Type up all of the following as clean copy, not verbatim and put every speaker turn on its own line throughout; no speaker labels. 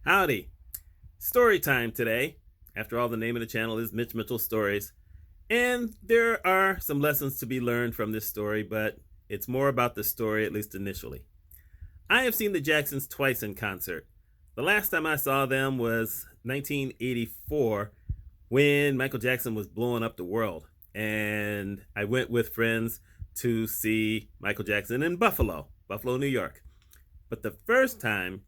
Howdy. Story time today. After all, the name of the channel is Mitch Mitchell Stories. And there are some lessons to be learned from this story, but it's more about the story, at least initially. I have seen the Jacksons twice in concert. The last time I saw them was 1984 when Michael Jackson was blowing up the world. And I went with friends to see Michael Jackson in Buffalo, New York. But the first time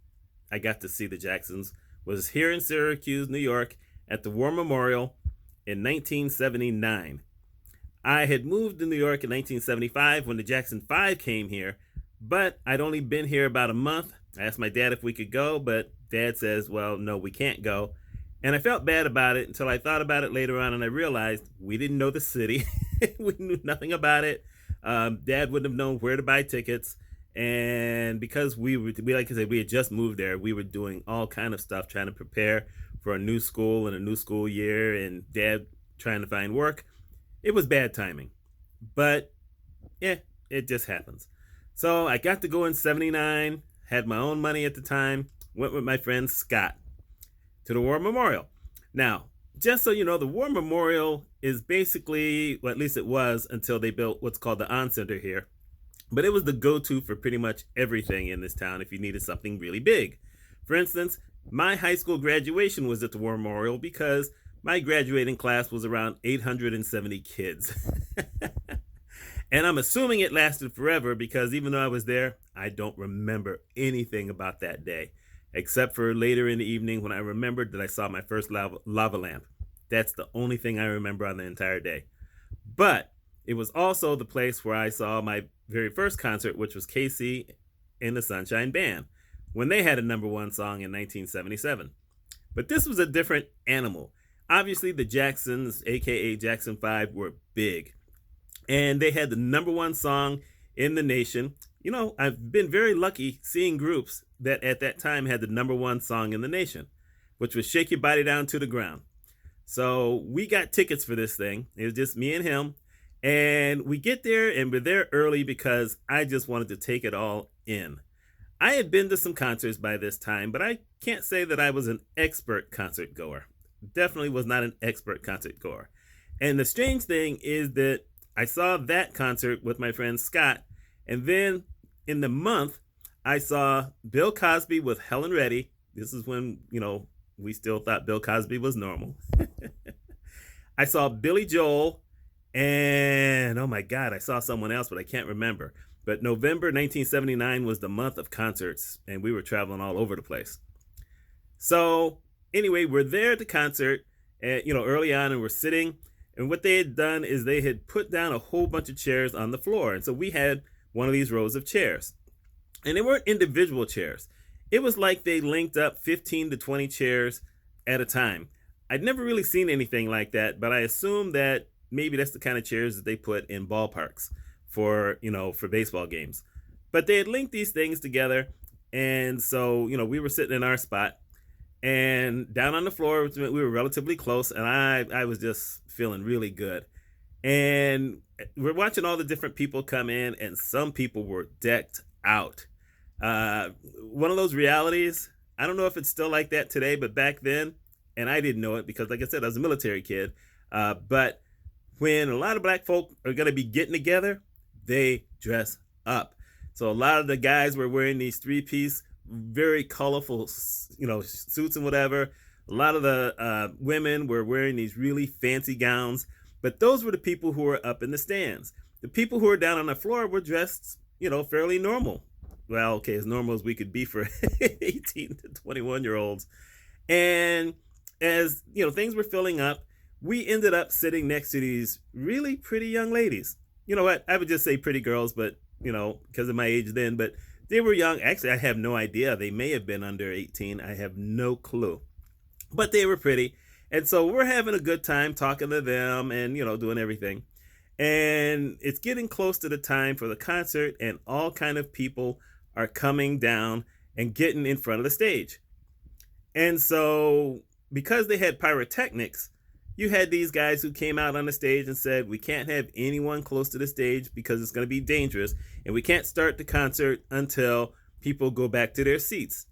I got to see the Jacksons was here in Syracuse, New York, at the War Memorial in 1979. I had moved to New York in 1975 when the Jackson 5 came here, but I'd only been here about a month. I asked my dad if we could go, but Dad says, well, no, we can't go. And I felt bad about it until I thought about it later on, and I realized we didn't know the city. We knew nothing about it. Dad wouldn't have known where to buy tickets. And because we like I said, we had just moved there, we were doing all kind of stuff, trying to prepare for a new school and a new school year, and Dad trying to find work. It was bad timing, but yeah, it just happens. So I got to go in 79, had my own money at the time, went with my friend Scott to the War Memorial. Now, just so you know, the War Memorial is basically, well, at least it was until they built what's called the On Center here. But it was the go-to for pretty much everything in this town if you needed something really big. For instance, my high school graduation was at the War Memorial because my graduating class was around 870 kids. And I'm assuming it lasted forever because even though I was there, I don't remember anything about that day, except for later in the evening when I remembered that I saw my first lava lamp. That's the only thing I remember on the entire day. But it was also the place where I saw my very first concert, which was KC and the Sunshine Band, when they had a #1 song in 1977. But this was a different animal. Obviously, the Jacksons, aka Jackson 5, were big. And they had the #1 song in the nation. You know, I've been very lucky seeing groups that at that time had the #1 song in the nation, which was Shake Your Body Down to the Ground. So we got tickets for this thing. It was just me and him. And we get there and we're there early because I just wanted to take it all in. I had been to some concerts by this time, but I can't say that I was an expert concert goer. Definitely was not an expert concert goer. And the strange thing is that I saw that concert with my friend Scott. And then in the month, I saw Bill Cosby with Helen Reddy. This is when, we still thought Bill Cosby was normal. I saw Billy Joel. And oh my God, I saw someone else, but I can't remember. But November 1979 was the month of concerts, and we were traveling all over the place. So anyway, we're there at the concert, early on, and we're sitting. And what they had done is they had put down a whole bunch of chairs on the floor. And so we had one of these rows of chairs. And they weren't individual chairs. It was like they linked up 15 to 20 chairs at a time. I'd never really seen anything like that, but I assume that maybe that's the kind of chairs that they put in ballparks for baseball games. But they had linked these things together. And so, we were sitting in our spot and down on the floor, which meant we were relatively close. And I was just feeling really good. And we're watching all the different people come in, and some people were decked out. One of those realities, I don't know if it's still like that today, but back then, and I didn't know it because, like I said, I was a military kid. But when a lot of black folk are going to be getting together, they dress up. So a lot of the guys were wearing these 3-piece, very colorful, suits and whatever. A lot of the women were wearing these really fancy gowns. But those were the people who were up in the stands. The people who were down on the floor were dressed, fairly normal. Well, okay, as normal as we could be for 18 to 21-year-olds. And as, things were filling up, we ended up sitting next to these really pretty young ladies. You know what? I would just say pretty girls, but, because of my age then. But they were young. Actually, I have no idea. They may have been under 18. I have no clue. But they were pretty. And so we're having a good time talking to them and, doing everything. And it's getting close to the time for the concert, and all kind of people are coming down and getting in front of the stage. And so because they had pyrotechnics, you had these guys who came out on the stage and said, we can't have anyone close to the stage because it's going to be dangerous, and we can't start the concert until people go back to their seats.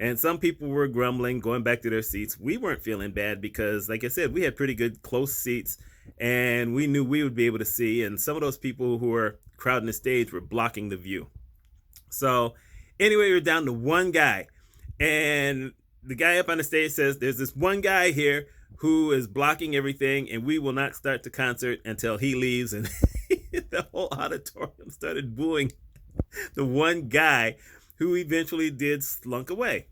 And some people were grumbling, going back to their seats. We weren't feeling bad because, like I said, we had pretty good close seats and we knew we would be able to see. And some of those people who were crowding the stage were blocking the view. So anyway, we're down to one guy. And the guy up on the stage says, there's this one guy here who is blocking everything, and we will not start the concert until he leaves. And the whole auditorium started booing the one guy who eventually did slink away.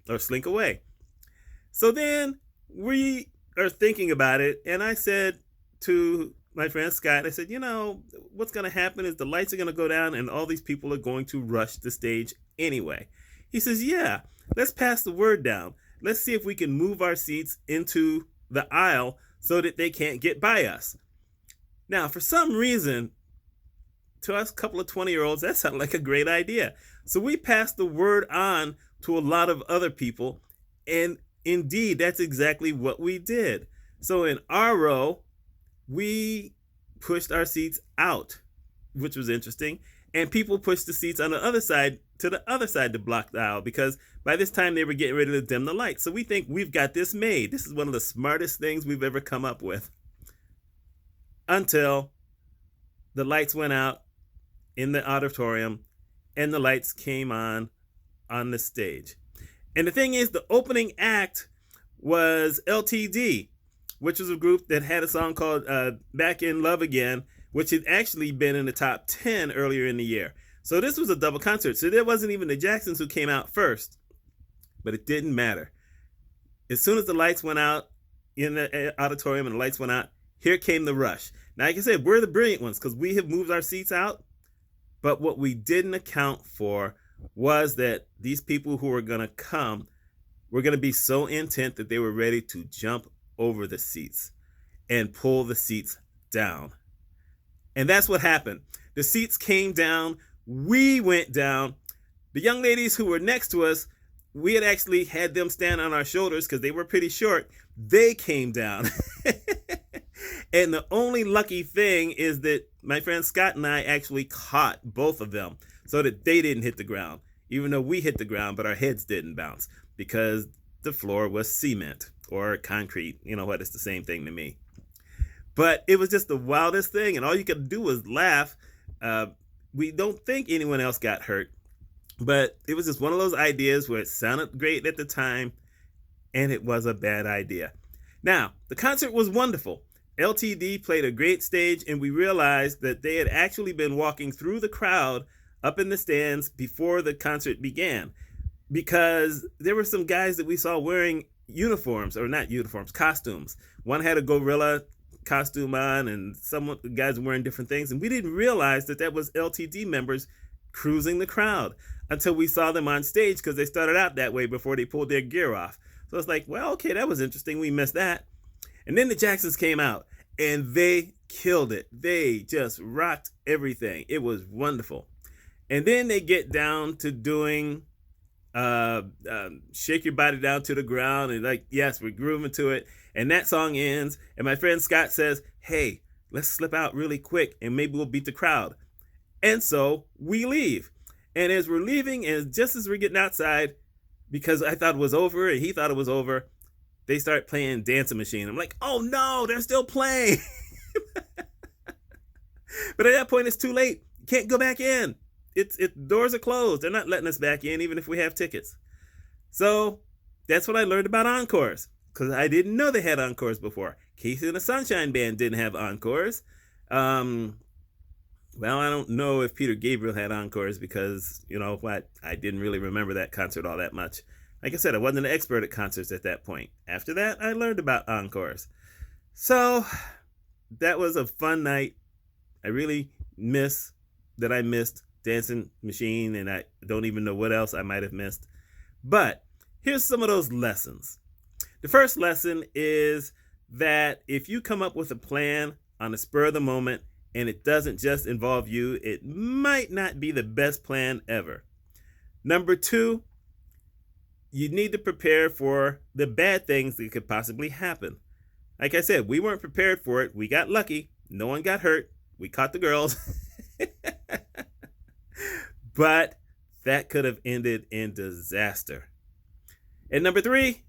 So then we are thinking about it, and I said to my friend Scott, I said, what's going to happen is the lights are going to go down and all these people are going to rush the stage anyway. He says, yeah, let's pass the word down. Let's see if we can move our seats into the aisle so that they can't get by us. Now, for some reason, to us couple of 20-year-olds, that sounded like a great idea. So we passed the word on to a lot of other people, and indeed, that's exactly what we did. So in our row, we pushed our seats out, which was interesting, and people pushed the seats on the other side to block the aisle, because by this time they were getting ready to dim the lights. So we think we've got this made. This is one of the smartest things we've ever come up with. Until the lights went out in the auditorium and the lights came on the stage. And the thing is, the opening act was LTD, which was a group that had a song called Back in Love Again, which had actually been in the top 10 earlier in the year. So this was a double concert. So there wasn't even the Jacksons who came out first, but it didn't matter. As soon as the lights went out in the auditorium and the lights went out, here came the rush. Now, like I said, we're the brilliant ones because we have moved our seats out. But what we didn't account for was that these people who were going to come were going to be so intent that they were ready to jump over the seats and pull the seats down. And that's what happened. The seats came down. We went down. The young ladies who were next to us, we had actually had them stand on our shoulders because they were pretty short. They came down. And the only lucky thing is that my friend Scott and I actually caught both of them so that they didn't hit the ground, even though we hit the ground, but our heads didn't bounce because the floor was cement or concrete. You know what? It's the same thing to me. But it was just the wildest thing, and all you could do was laugh. We don't think anyone else got hurt, but it was just one of those ideas where it sounded great at the time, and it was a bad idea. Now, the concert was wonderful. LTD played a great stage, and we realized that they had actually been walking through the crowd up in the stands before the concert began, because there were some guys that we saw wearing costumes. One had a gorilla costume on, and some guys were wearing different things, and we didn't realize that was LTD members cruising the crowd until we saw them on stage, because they started out that way before they pulled their gear off. So it's like, well, okay, that was interesting. We missed that. And then the Jacksons came out, and they killed it. They just rocked everything. It was wonderful. And then they get down to doing Shake Your Body Down to the Ground, and like, yes, we're grooving to it. And that song ends, and my friend Scott says, hey, let's slip out really quick, and maybe we'll beat the crowd. And so we leave. And as we're leaving, and just as we're getting outside, because I thought it was over, and he thought it was over, they start playing Dancing Machine. I'm like, oh no, they're still playing. But at that point, it's too late. You can't go back in. Doors are closed. They're not letting us back in, even if we have tickets. So that's what I learned about encores, because I didn't know they had encores before. Casey and the Sunshine Band didn't have encores. Well, I don't know if Peter Gabriel had encores, because, you know what, I didn't really remember that concert all that much. Like I said, I wasn't an expert at concerts at that point. After that, I learned about encores. So that was a fun night. I really miss that I missed Dancing Machine, and I don't even know what else I might have missed. But here's some of those lessons. The first lesson is that if you come up with a plan on the spur of the moment and it doesn't just involve you, it might not be the best plan ever. Number two, you need to prepare for the bad things that could possibly happen. Like I said, we weren't prepared for it. We got lucky. No one got hurt. We caught the girls. But that could have ended in disaster. And number 3,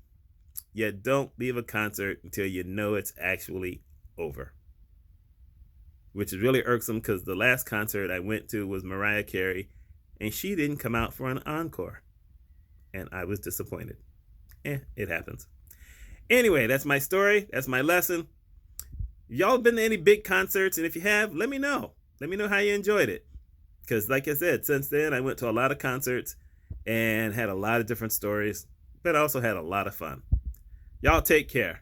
you don't leave a concert until you know it's actually over. Which is really irksome because the last concert I went to was Mariah Carey, and she didn't come out for an encore. And I was disappointed. It happens. Anyway, that's my story. That's my lesson. Y'all been to any big concerts? And if you have, let me know. Let me know how you enjoyed it. Because like I said, since then, I went to a lot of concerts and had a lot of different stories, but I also had a lot of fun. Y'all take care.